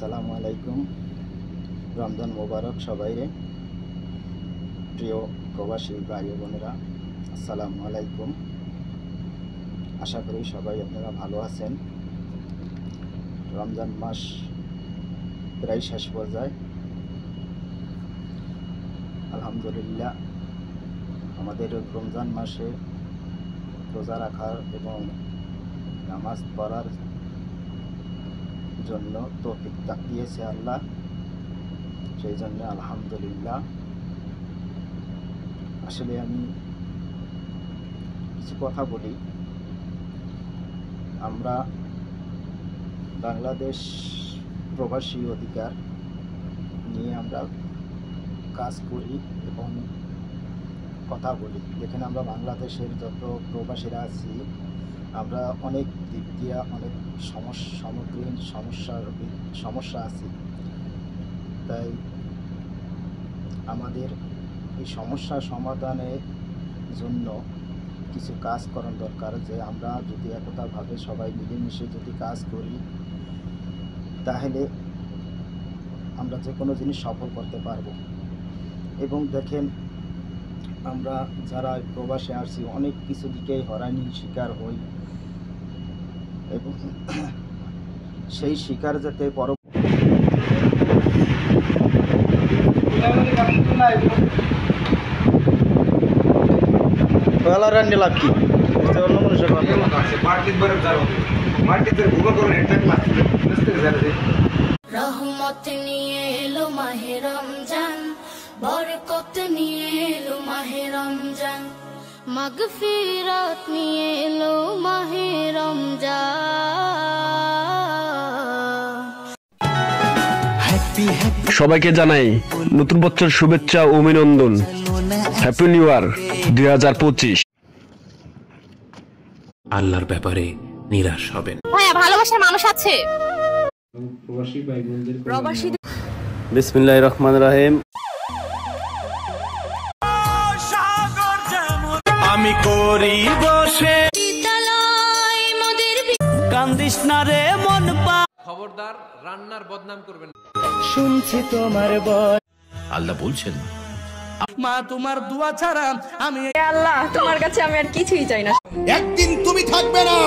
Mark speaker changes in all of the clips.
Speaker 1: আসসালামু আলাইকুম। রমজান মোবারক সবাইরে। প্রিয় প্রবাসী ভাই বোনেরা, আসসালামু আলাইকুম। আশা করি সবাই আপনারা ভালো আছেন। রমজান মাস প্রায় শেষ পর্যায়ে। আলহামদুলিল্লাহ, আমাদের রমজান মাসে রোজা রাখার এবং নামাজ পড়ার জন্য তৌফিক দিয়েছে আল্লাহ, সেই জন্য আলহামদুলিল্লাহ। আসলে আমি কিছু কথা বলি। আমরা বাংলাদেশ প্রবাসী অধিকার নিয়ে আমরা কাজ করি এবং কথা বলি। যেখানে আমরা বাংলাদেশের যত প্রবাসীরা আছি, আমরা অনেক দিক দিয়ে অনেক সামগ্রিক সমস্যা আছে। তাই আমাদের এই সমস্যা সমাধানের জন্য কিছু কাজ করার দরকার। যে আমরা যদি একতাভাবে সবাই মিলেমিশে যদি কাজ করি, তাহলে আমরা যে কোনো জিনিস সফল করতে পারবো। এবং দেখেন, আমরা যারা প্রবাসে আসছি অনেক কিছু দিকেই হয়রানির শিকার হই, এবং সেই শিকার যাতে লাভ কি অন্য মানুষের
Speaker 2: রহমত নিয়ে এলো মাহে রমজান, বরকত নিয়ে এলো মাহে রমজান, মাগফিরাত নিয়ে এলো মাহে রমজান।
Speaker 3: সবাইকে জানাই নতুন বছর শুভেচ্ছা ও অভিনন্দন। Happy new year 2025।
Speaker 4: আল্লাহর ব্যাপারে নিরাশ হবেন।
Speaker 5: ভাইয়া, ভালোবাসার মানুষ আছে।
Speaker 3: বিসমিল্লাহির রহমানির রহিম।
Speaker 6: আমি করি বসে
Speaker 7: কান্দিস না রে মন পা,
Speaker 4: খবরদার রান্নার বদনাম করবেন।
Speaker 7: শুনছি তোমার বল।
Speaker 4: আল্লাহ বলছেন,
Speaker 7: মা তোমার দোয়া ছাড়া আমি
Speaker 5: আল্লাহ, তোমার কাছে আমি আর কিছুই চাই না।
Speaker 8: একদিন তুমি থাকবে না,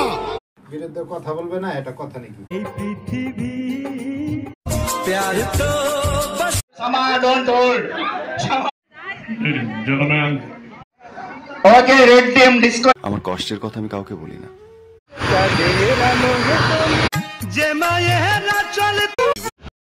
Speaker 8: বিরুদ্ধে কথা বলবে না, এটা কথা নাকি?
Speaker 7: এই পৃথিবী প্যার তো বস
Speaker 8: সমাধান
Speaker 9: আমার কষ্টের কথা আমি কাউকে বলি না।
Speaker 7: যে মায়েরা চলে